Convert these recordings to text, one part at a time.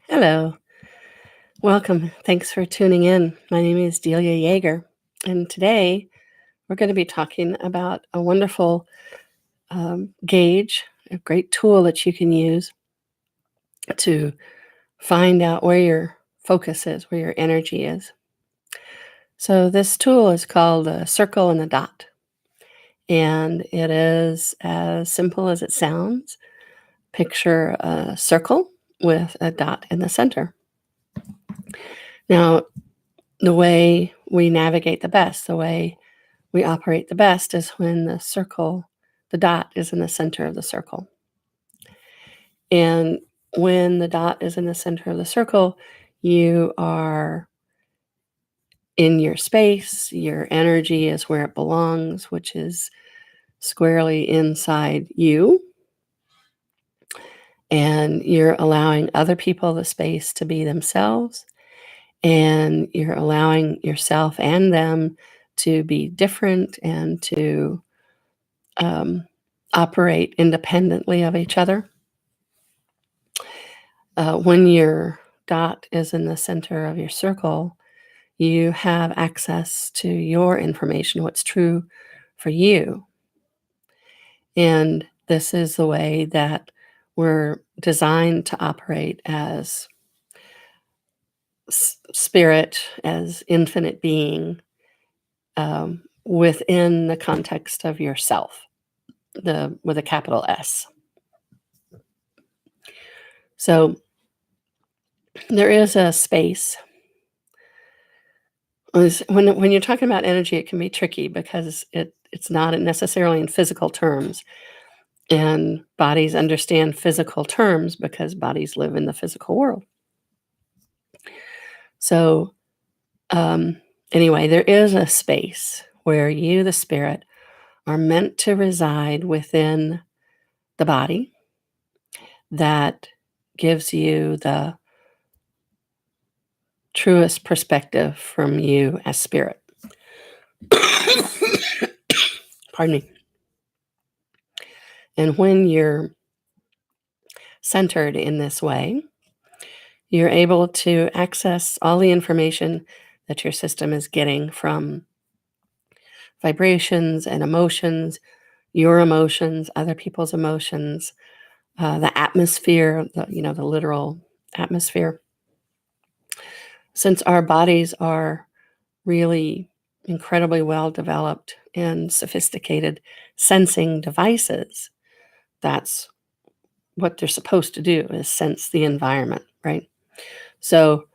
Hello, welcome. Thanks for tuning in. My name is Delia Yeager, and today we're going to be talking about a wonderful gauge, a great tool that you can use to find out where your focus is, where your energy is. So, this tool is called a circle and a dot, and it is as simple as it sounds. Picture a circle with a dot in the center. Now, the way we navigate the best, the way we operate the best is when the dot is in the center of the circle. And when the dot is in the center of the circle, you are in your space, your energy is where it belongs, which is squarely inside you. And you're allowing other people the space to be themselves, and you're allowing yourself and them to be different and to operate independently of each other. When your dot is in the center of your circle, you have access to your information, what's true for you. And this is the way that we're designed to operate as spirit, as infinite being, within the context of yourself, with a capital S. So there is a space. When you're talking about energy, it can be tricky because it's not necessarily in physical terms, and bodies understand physical terms because bodies live in the physical world. So, anyway, there is a space where you, the spirit, are meant to reside within the body that gives you the truest perspective from you as spirit. Pardon me. And when you're centered in this way, you're able to access all the information that your system is getting from vibrations and emotions, your emotions, other people's emotions, the atmosphere, the literal atmosphere. Since our bodies are really incredibly well developed and sophisticated sensing devices, that's what they're supposed to do, is sense the environment, right? So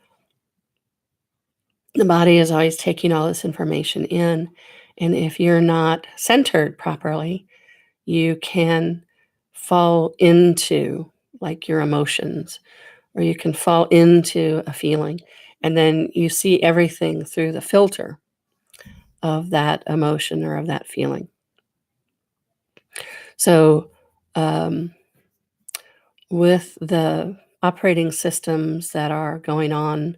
the body is always taking all this information in, and if you're not centered properly, you can fall into like your emotions, or you can fall into a feeling, and then you see everything through the filter of that emotion or of that feeling. So, with the operating systems that are going on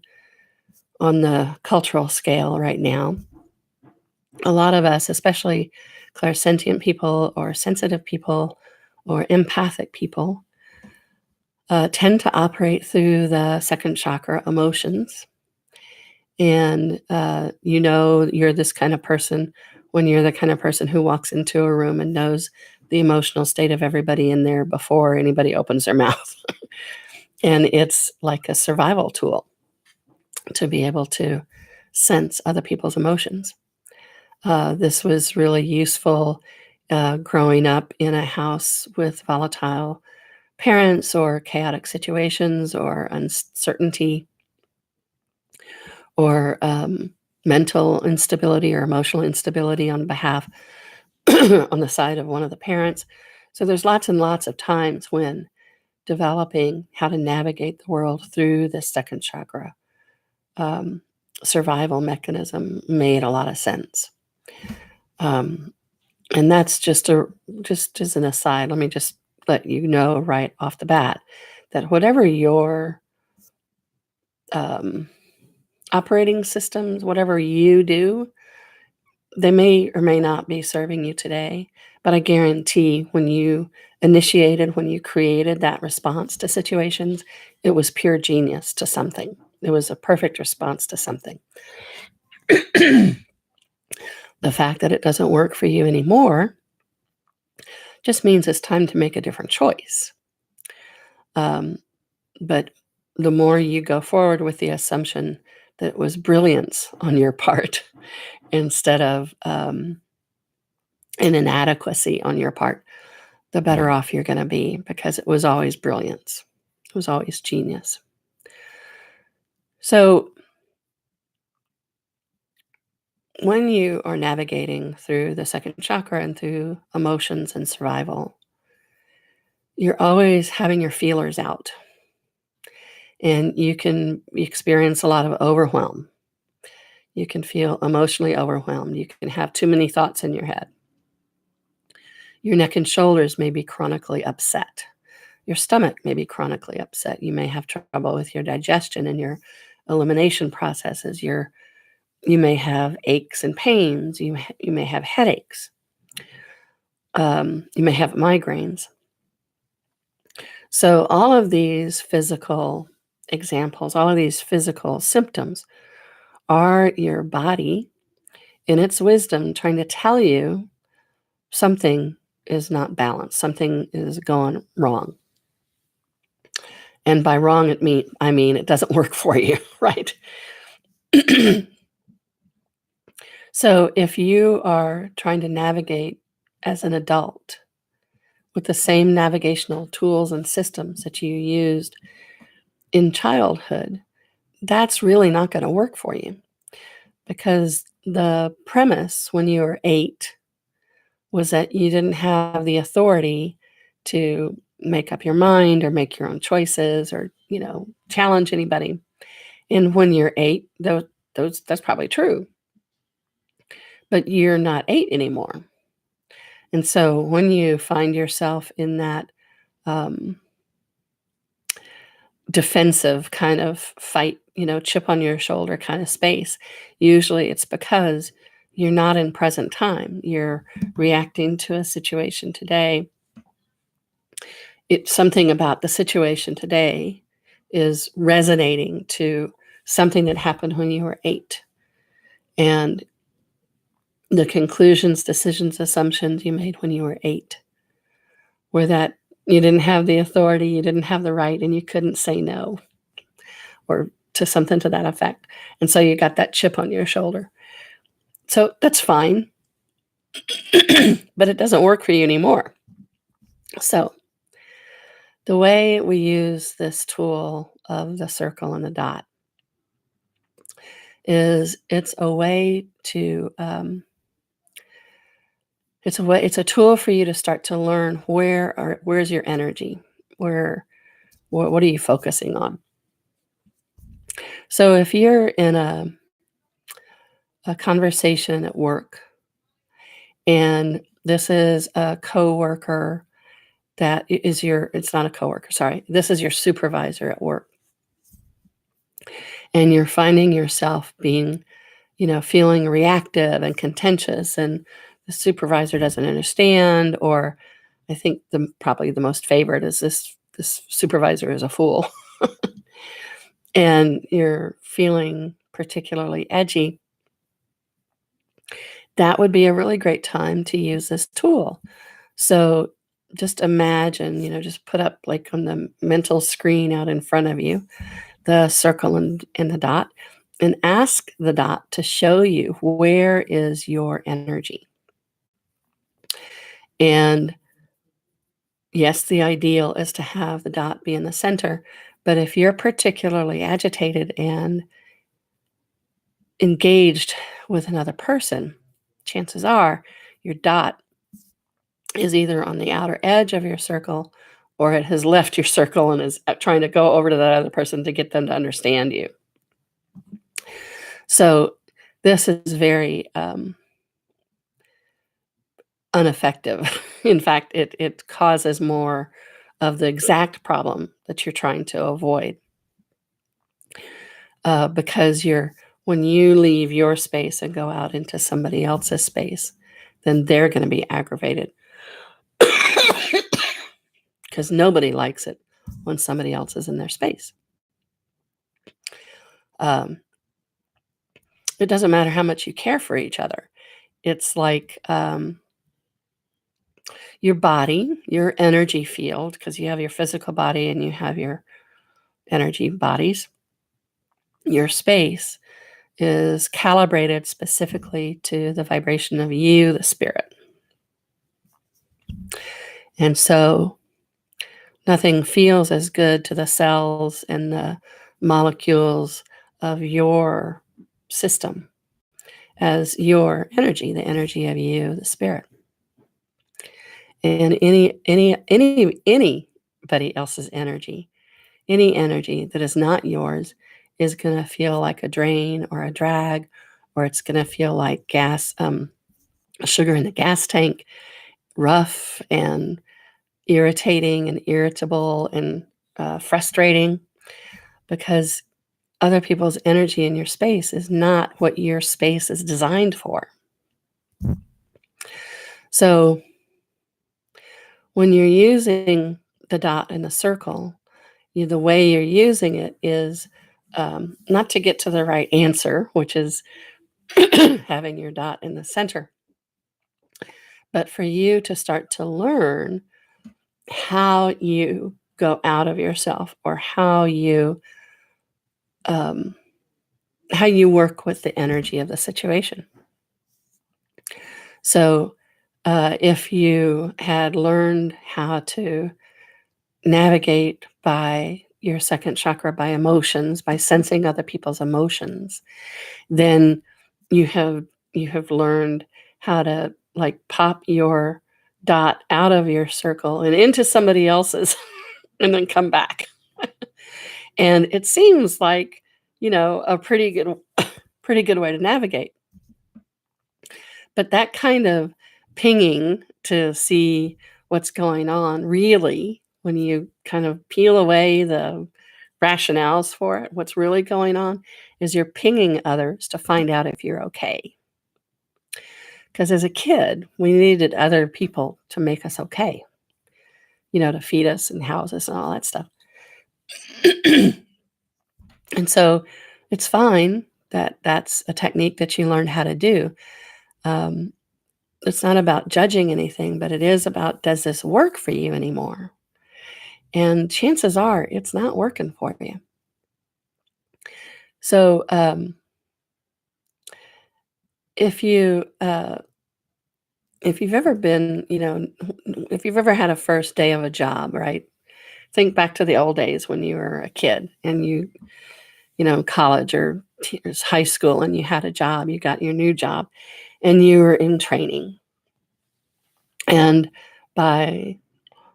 the cultural scale right now, a lot of us, especially clairsentient people or sensitive people or empathic people, tend to operate through the second chakra emotions. And you're this kind of person when you're the kind of person who walks into a room and knows the emotional state of everybody in there before anybody opens their mouth. And it's like a survival tool to be able to sense other people's emotions. This was really useful growing up in a house with volatile parents or chaotic situations or uncertainty or mental instability or emotional instability on behalf on the side of one of the parents. So there's lots and lots of times when developing how to navigate the world through the second chakra survival mechanism made a lot of sense. And that's just as an aside, let me just let you know right off the bat that whatever your operating systems, whatever you do, They may or may not be serving you today, but I guarantee when you created that response to situations, it was pure genius to something. It was a perfect response to something. The fact that it doesn't work for you anymore just means it's time to make a different choice. But the more you go forward with the assumption that it was brilliance on your part instead of an inadequacy on your part, the better off you're going to be, because it was always brilliance. It was always genius. So when you are navigating through the second chakra and through emotions and survival, you're always having your feelers out, and you can experience a lot of overwhelm. You can feel emotionally overwhelmed. You can have too many thoughts in your head. Your neck and shoulders may be chronically upset. Your stomach may be chronically upset. You may have trouble with your digestion and your elimination processes. You may have aches and pains. You may have headaches. You may have migraines. So all of these physical examples, all of these physical symptoms are your body in its wisdom trying to tell you something is not balanced, something is going wrong. And by wrong, I mean it doesn't work for you, right? So if you are trying to navigate as an adult with the same navigational tools and systems that you used in childhood, that's really not going to work for you, because the premise when you were 8 was that you didn't have the authority to make up your mind or make your own choices or, challenge anybody. And when you're 8, that's probably true. But you're not 8 anymore. And so when you find yourself in that defensive kind of fight, chip on your shoulder kind of space, usually it's because you're not in present time. You're reacting to a situation today. It's something about the situation today is resonating to something that happened when you were 8. And the conclusions, decisions, assumptions you made when you were 8 were that you didn't have the authority, you didn't have the right, and you couldn't say no, or to something to that effect. And so you got that chip on your shoulder. So that's fine, but it doesn't work for you anymore. So the way we use this tool of the circle and the dot is it's a way to it's a tool for you to start to learn where's your energy, what are you focusing on. So if you're in a conversation at work, and this is a coworker that is it's not a coworker, sorry, this is your supervisor at work, and you're finding yourself being, feeling reactive and contentious, and the supervisor doesn't understand, or I think probably the most favorite is this supervisor is a fool, and you're feeling particularly edgy. That would be a really great time to use this tool. So just imagine, just put up like on the mental screen out in front of you, the circle and the dot, and ask the dot to show you where is your energy. And yes, the ideal is to have the dot be in the center, but if you're particularly agitated and engaged with another person, chances are your dot is either on the outer edge of your circle, or it has left your circle and is trying to go over to that other person to get them to understand you. So this is very ineffective. In fact, it causes more of the exact problem that you're trying to avoid, because you're When you leave your space and go out into somebody else's space, then they're going to be aggravated because nobody likes it when somebody else is in their space. Um, it doesn't matter how much you care for each other. It's like your body, your energy field, because you have your physical body and you have your energy bodies. Your space is calibrated specifically to the vibration of you, the spirit. And so nothing feels as good to the cells and the molecules of your system as your energy, the energy of you, the spirit. And anybody else's energy, any energy that is not yours is going to feel like a drain or a drag, or it's going to feel like gas, sugar in the gas tank, rough and irritating and irritable and frustrating, because other people's energy in your space is not what your space is designed for. So when you're using the dot and the circle, the way you're using it is not to get to the right answer, which is having your dot in the center, but for you to start to learn how you go out of yourself, or um, how you work with the energy of the situation. So if you had learned how to navigate by your second chakra, by emotions, by sensing other people's emotions, then you have learned how to like pop your dot out of your circle and into somebody else's and then come back. And it seems like, a pretty good way to navigate. But that kind of pinging to see what's going on, really, when you kind of peel away the rationales for it, what's really going on is you're pinging others to find out if you're okay. Because as a kid, we needed other people to make us okay, to feed us and house us and all that stuff. And so it's fine that that's a technique that you learned how to do. Um, it's not about judging anything, but it is about, does this work for you anymore? And chances are it's not working for you. So if you if you've ever been, if you've ever had a first day of a job, right? Think back to the old days when you were a kid and college or high school, and you had a job, you got your new job, and you were in training. And by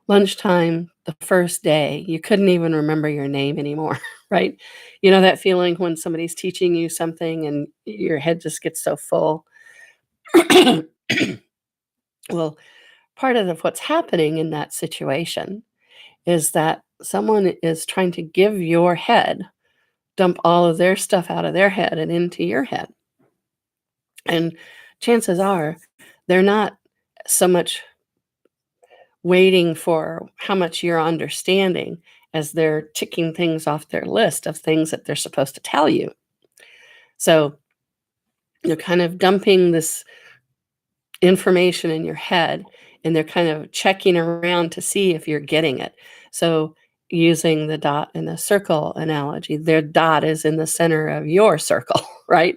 lunchtime, the first day, you couldn't even remember your name anymore, right? You know that feeling when somebody's teaching you something and your head just gets so full? Well, part of what's happening in that situation is that someone is trying to give your head, dump all of their stuff out of their head and into your head. And chances are they're not so much waiting for how much you're understanding as they're ticking things off their list of things that they're supposed to tell you. So you're kind of dumping this information in your head, and they're kind of checking around to see if you're getting it. So using the dot and the circle analogy, their dot is in the center of your circle, right?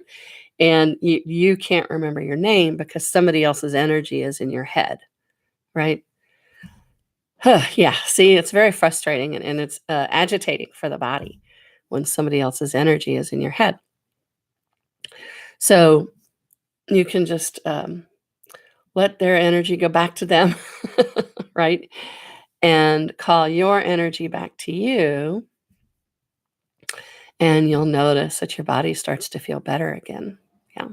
And you can't remember your name because somebody else's energy is in your head, right? Yeah, see, it's very frustrating, and it's agitating for the body when somebody else's energy is in your head. So you can just let their energy go back to them, right? And call your energy back to you, and you'll notice that your body starts to feel better again. Yeah.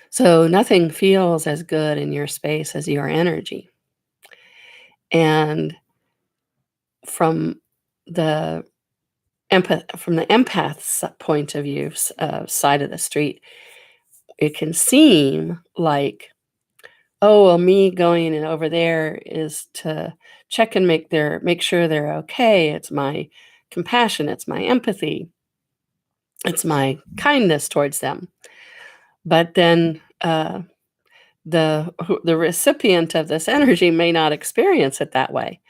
So nothing feels as good in your space as your energy. And from the from the empath's point of view, side of the street, it can seem like, oh, well, me going and over there is to check and make sure they're okay. It's my compassion, it's my empathy, it's my kindness towards them. But then the recipient of this energy may not experience it that way.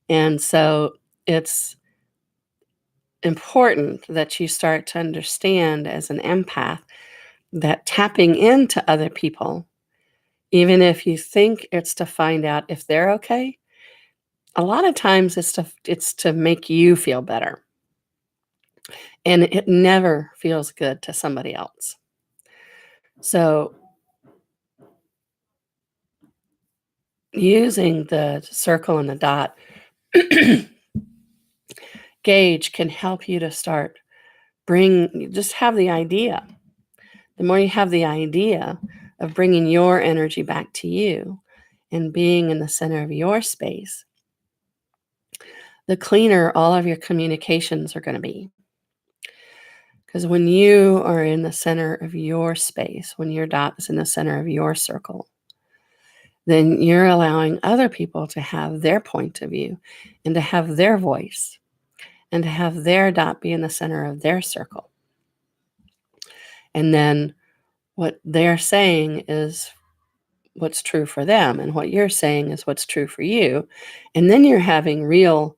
And so it's important that you start to understand as an empath that tapping into other people, even if you think it's to find out if they're okay, a lot of times it's to make you feel better. And it never feels good to somebody else. So using the circle and the dot gauge can help you to start just have the idea. The more you have the idea of bringing your energy back to you and being in the center of your space, the cleaner all of your communications are going to be. Because when you are in the center of your space, when your dot is in the center of your circle, then you're allowing other people to have their point of view and to have their voice and to have their dot be in the center of their circle. And then what they're saying is what's true for them, and what you're saying is what's true for you. And then you're having real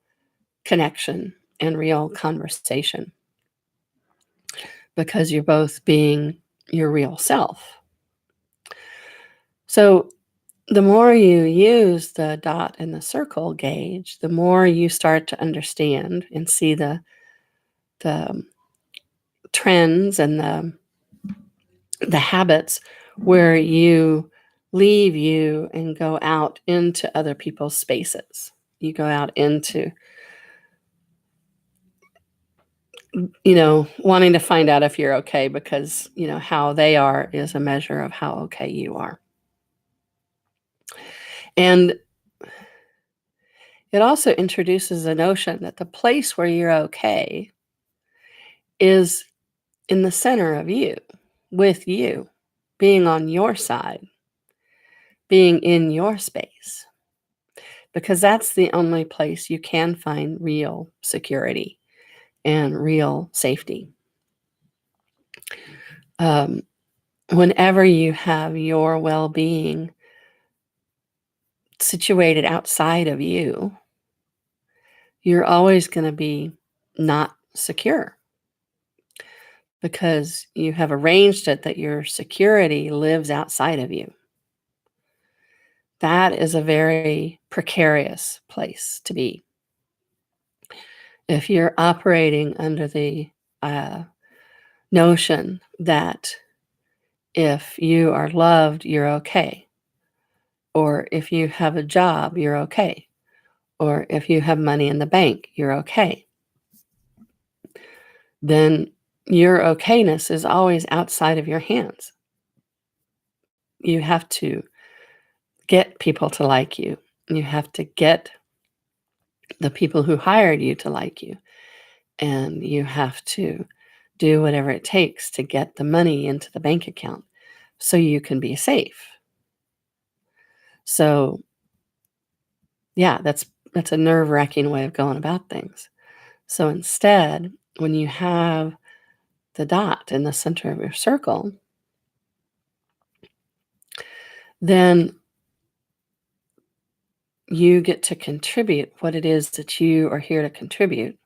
connection and real conversation because you're both being your real self. So the more you use the dot and the circle gauge, the more you start to understand and see the trends and the habits where you leave you and go out into other people's spaces. You go out into, wanting to find out if you're okay because, how they are is a measure of how okay you are. And it also introduces a notion that the place where you're okay is in the center of you, with you, being on your side, being in your space, because that's the only place you can find real security and real safety. Whenever you have your well-being situated outside of you, you're always going to be not secure because you have arranged it that your security lives outside of you. That is a very precarious place to be. If you're operating under the notion that if you are loved, you're okay, or if you have a job, you're okay, or if you have money in the bank, you're okay, then your okayness is always outside of your hands. You have to get people to like you. You have to get the people who hired you to like you. And you have to do whatever it takes to get the money into the bank account so you can be safe. So, yeah, that's a nerve-wracking way of going about things. So instead, when you have the dot in the center of your circle, then you get to contribute what it is that you are here to contribute,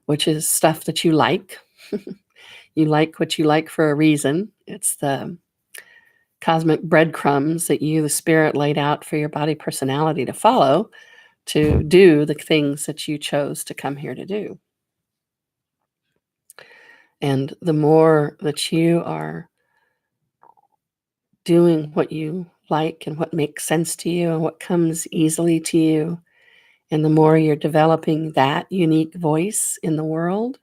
which is stuff that you like. You like what you like for a reason. It's the cosmic breadcrumbs that you, the spirit, laid out for your body personality to follow to do the things that you chose to come here to do. And the more that you are doing what you like and what makes sense to you and what comes easily to you, and the more you're developing that unique voice in the world,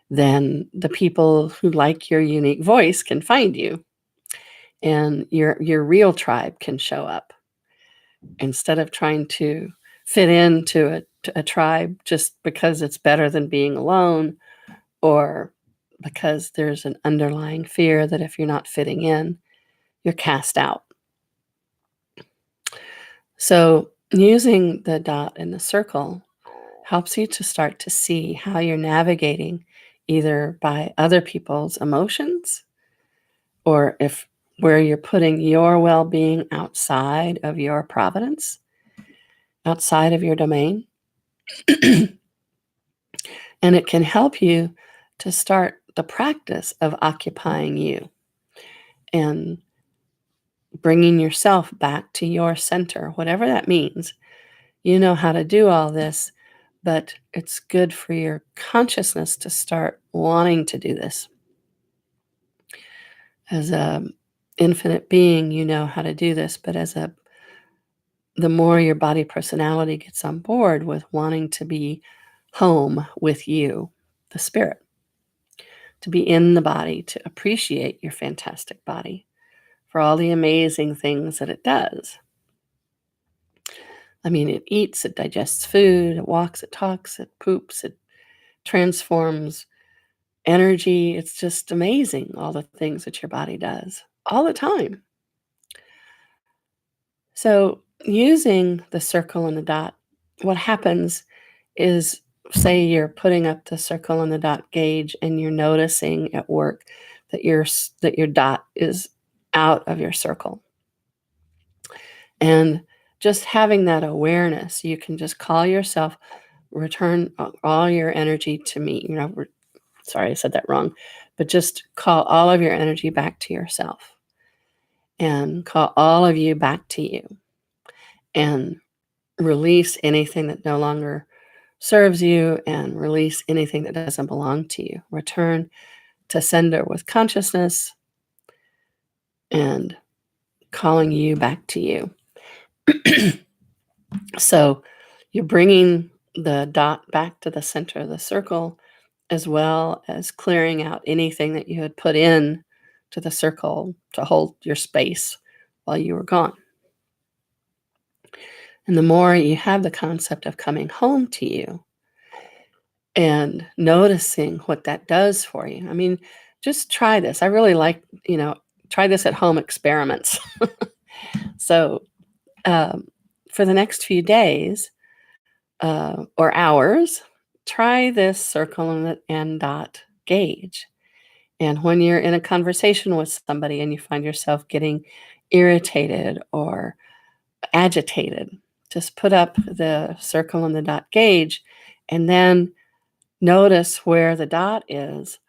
then the people who like your unique voice can find you, and your real tribe can show up instead of trying to fit into a tribe just because it's better than being alone, or because there's an underlying fear that if you're not fitting in, you're cast out. So, using the dot and the circle helps you to start to see how you're navigating either by other people's emotions, or if where you're putting your well-being outside of your providence, outside of your domain. And it can help you to start the practice of occupying you and bringing yourself back to your center, whatever that means. You know how to do all this, but it's good for your consciousness to start wanting to do this. As a infinite being, you know how to do this, but the more your body personality gets on board with wanting to be home with you, the spirit, to be in the body, to appreciate your fantastic body for all the amazing things that it does. I mean, it eats, it digests food, it walks, it talks, it poops, it transforms energy. It's just amazing, all the things that your body does all the time. So, using the circle and the dot, what happens is, say you're putting up the circle and the dot gauge and you're noticing at work that your dot is out of your circle. And just having that awareness, you can just call yourself, return all your energy to me. Sorry, I said that wrong, but just call all of your energy back to yourself and call all of you back to you, and release anything that no longer serves you and release anything that doesn't belong to you. Return to sender with consciousness and calling you back to you. So you're bringing the dot back to the center of the circle, as well as clearing out anything that you had put in to the circle to hold your space while you were gone. And the more you have the concept of coming home to you and noticing what that does for you. I mean, just try this. I really like, try this at home experiments. So, um, for the next few days or hours, try this circle and dot gauge. And when you're in a conversation with somebody and you find yourself getting irritated or agitated, just put up the circle and the dot gauge and then notice where the dot is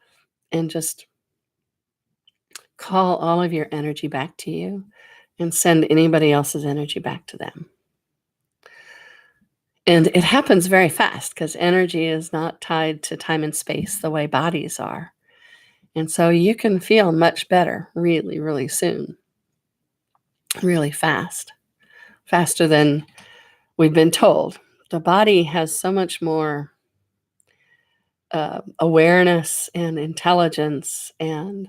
and just call all of your energy back to you and send anybody else's energy back to them. And it happens very fast because energy is not tied to time and space the way bodies are. And so you can feel much better really, really soon, really fast, faster than we've been told. The body has so much more awareness and intelligence and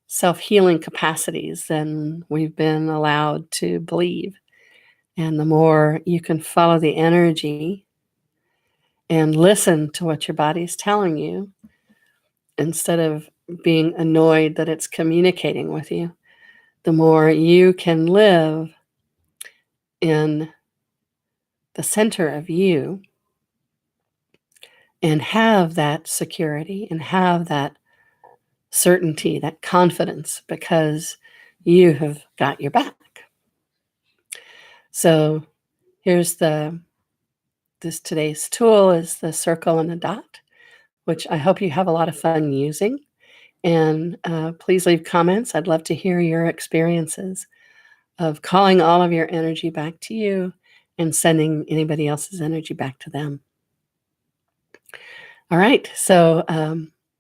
self-healing capacities than we've been allowed to believe. And the more you can follow the energy and listen to what your body's telling you, instead of being annoyed that it's communicating with you, the more you can live in the center of you and have that security and have that certainty, that confidence, because you have got your back. So here's today's tool is the circle and the dot, which I hope you have a lot of fun using. And please leave comments. I'd love to hear your experiences of calling all of your energy back to you and sending anybody else's energy back to them. All right. So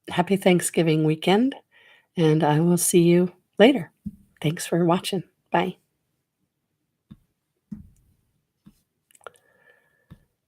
happy Thanksgiving weekend, and I will see you later. Thanks for watching. Bye.